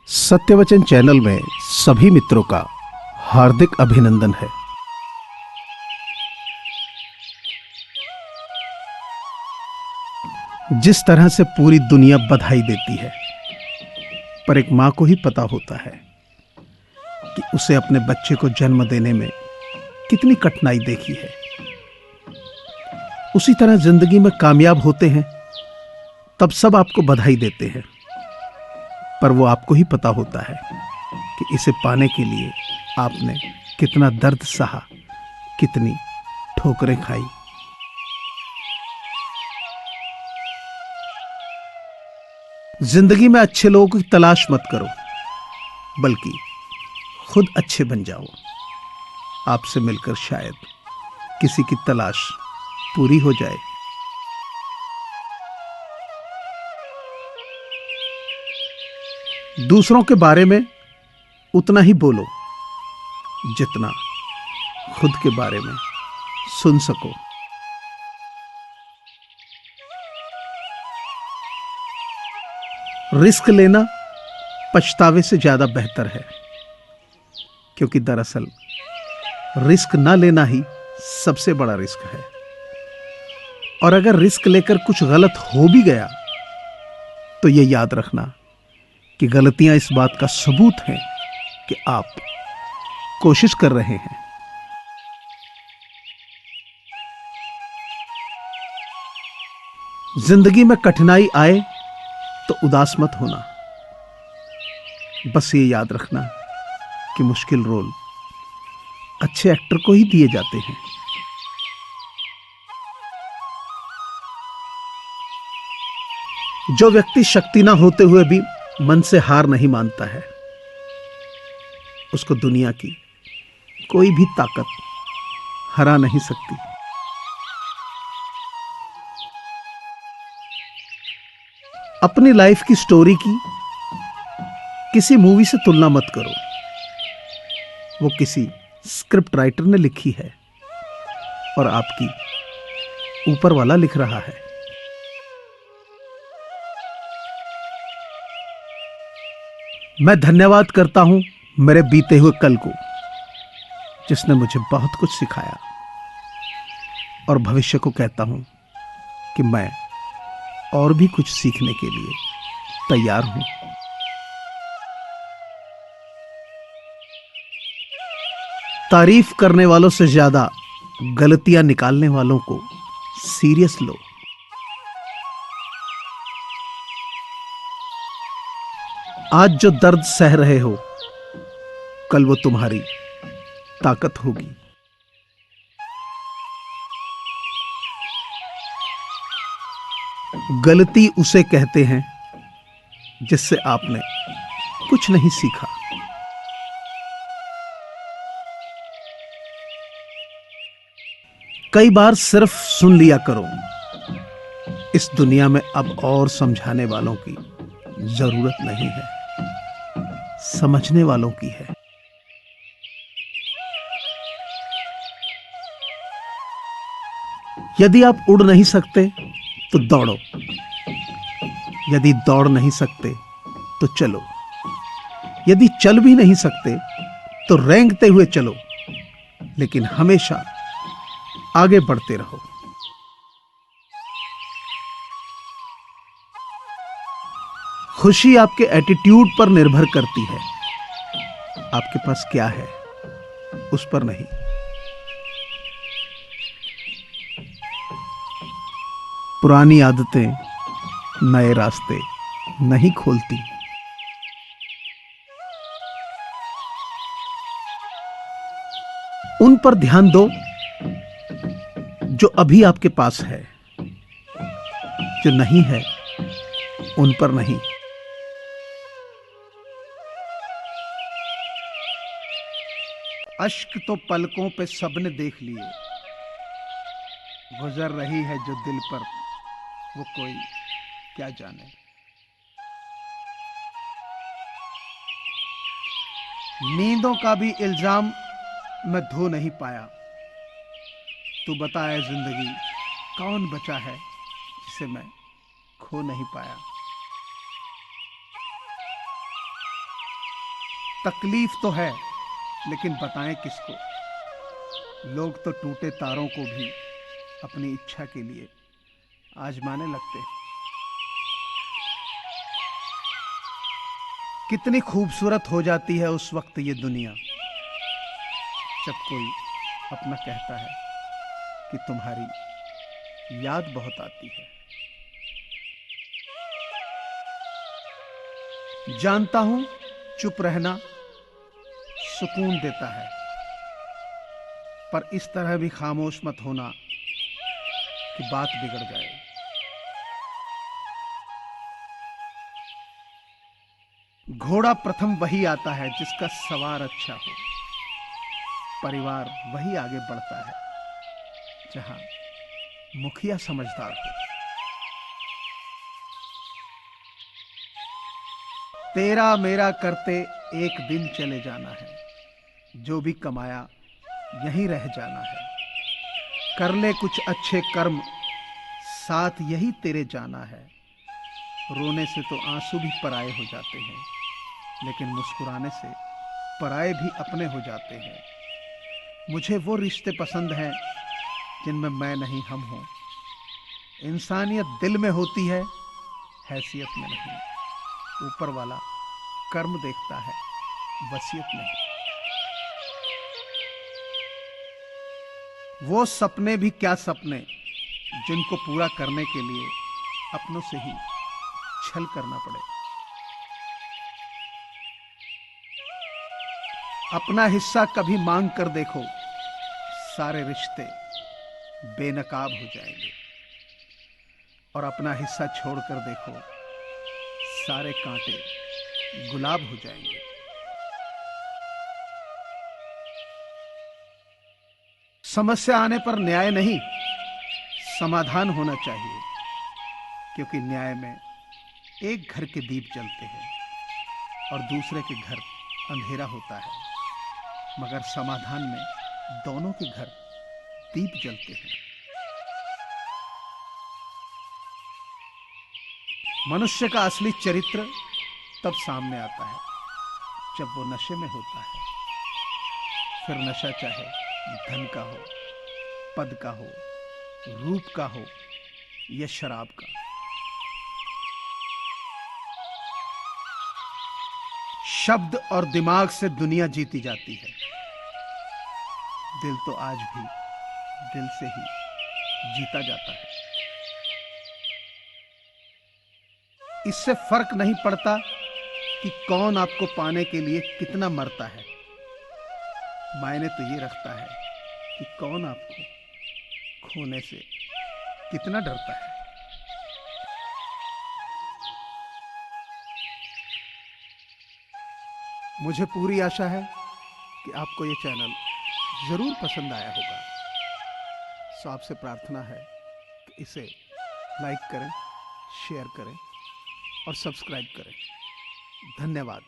सत्यवचन channel में सभी मित्रों का हार्दिक अभिनंदन है। जिस तरह से पूरी दुनिया बधाई देती है, पर एक मां को ही पता होता है कि उसे अपने बच्चे को जन्म देने में कितनी कठिनाई देखी है। उसी तरह जिंदगी में कामयाब होते हैं तब सब आपको बधाई देते हैं, पर वो आपको ही पता होता है कि इसे पाने के लिए आपने कितना दर्द सहा, कितनी ठोकरें खाई। जिंदगी में अच्छे लोगों की तलाश मत करो, बल्कि खुद अच्छे बन जाओ। आपसे मिलकर शायद किसी की तलाश पूरी हो जाए। दूसरों के बारे में उतना ही बोलो जितना खुद के बारे में सुन सको। रिस्क लेना पछतावे से ज्यादा बेहतर है, क्योंकि दरअसल रिस्क ना लेना ही सबसे बड़ा रिस्क है। और अगर रिस्क लेकर कुछ गलत हो भी गया तो यह याद रखना कि गलतियां इस बात का सबूत हैं कि आप कोशिश कर रहे हैं। जिंदगी में कठिनाई आए तो उदास मत होना। बस ये याद रखना कि मुश्किल रोल अच्छे एक्टर को ही दिए जाते हैं। जो व्यक्ति शक्ति ना होते हुए भी मन से हार नहीं मानता है, उसको दुनिया की कोई भी ताकत हरा नहीं सकती। अपनी लाइफ की स्टोरी की किसी मूवी से तुलना मत करो। वो किसी स्क्रिप्ट राइटर ने लिखी है और आपकी ऊपर वाला लिख रहा है। मैं धन्यवाद करता हूं मेरे बीते हुए कल को, जिसने मुझे बहुत कुछ सिखाया, और भविष्य को कहता हूं कि मैं और भी कुछ सीखने के लिए तैयार हूं। तारीफ करने वालों से ज्यादा गलतियां निकालने वालों को सीरियस लो। आज जो दर्द सह रहे हो, कल वो तुम्हारी ताकत होगी। गलती उसे कहते हैं जिससे आपने कुछ नहीं सीखा। कई बार सिर्फ सुन लिया करो। इस दुनिया में अब और समझाने वालों की जरूरत नहीं है, समझने वालों की है। यदि आप उड़ नहीं सकते तो दौड़ो। यदि दौड़ नहीं सकते तो चलो। यदि चल भी नहीं सकते तो रेंगते हुए चलो, लेकिन हमेशा आगे बढ़ते रहो। खुशी आपके एटीट्यूड पर निर्भर करती है। आपके पास क्या है उस पर नहीं। पुरानी आदतें नए रास्ते नहीं खोलती। उन पर ध्यान दो जो अभी आपके पास है। जो नहीं है उन पर नहीं। अश्क तो पलकों पे सबने देख लिए, गुजर रही है जो दिल पर वो कोई क्या जाने। नींदों का भी इल्जाम मैं धो नहीं पाया। तू बताए जिंदगी कौन बचा है जिसे मैं खो नहीं पाया। तकलीफ तो है, लेकिन बताएं किसको। लोग तो टूटे तारों को भी अपनी इच्छा के लिए आजमाने लगते हैं। कितनी खूबसूरत हो जाती है उस वक्त ये दुनिया, जब कोई अपना कहता है कि तुम्हारी याद बहुत आती है। जानता हूं चुप रहना सुकून देता है, पर इस तरह भी खामोश मत होना कि बात बिगड़ जाए। घोड़ा प्रथम वही आता है जिसका सवार अच्छा हो। परिवार वही आगे बढ़ता है जहां मुखिया समझदार हो। तेरा मेरा करते एक दिन चले जाना है, जो भी कमाया यहीं रह जाना है। कर ले कुछ अच्छे कर्म, साथ यही तेरे जाना है। रोने से तो आंसू भी पराये हो जाते हैं, लेकिन मुस्कुराने से पराये भी अपने हो जाते हैं। मुझे वो रिश्ते पसंद हैं जिनमें मैं नहीं हम हूं। इंसानियत दिल में होती है, हैसियत में नहीं। ऊपर वाला कर्म देखता है, वसीयत नहीं। वो सपने भी क्या सपने जिनको पूरा करने के लिए अपनों से ही छल करना पड़े। अपना हिस्सा कभी मांग कर देखो, सारे रिश्ते बेनकाब हो जाएंगे। और अपना हिस्सा छोड़कर देखो, सारे कांटे गुलाब हो जाएंगे। समस्या आने पर न्याय नहीं, समाधान होना चाहिए, क्योंकि न्याय में एक घर के दीप जलते हैं और दूसरे के घर अंधेरा होता है, मगर समाधान में दोनों के घर दीप जलते हैं। मनुष्य का असली चरित्र तब सामने आता है जब वो नशे में होता है। फिर नशा चाहे धन का हो, पद का हो, रूप का हो या शराब का। शब्द और दिमाग से दुनिया जीती जाती है, दिल तो आज भी दिल से ही जीता जाता है। इससे फर्क नहीं पड़ता कि कौन आपको पाने के लिए कितना मरता है। मायने तो ये रखता है कि कौन आपको खोने से कितना डरता है। मुझे पूरी आशा है कि आपको ये चैनल जरूर पसंद आया होगा। सो आपसे प्रार्थना है कि इसे लाइक करें, शेयर करें और सब्सक्राइब करें। धन्यवाद।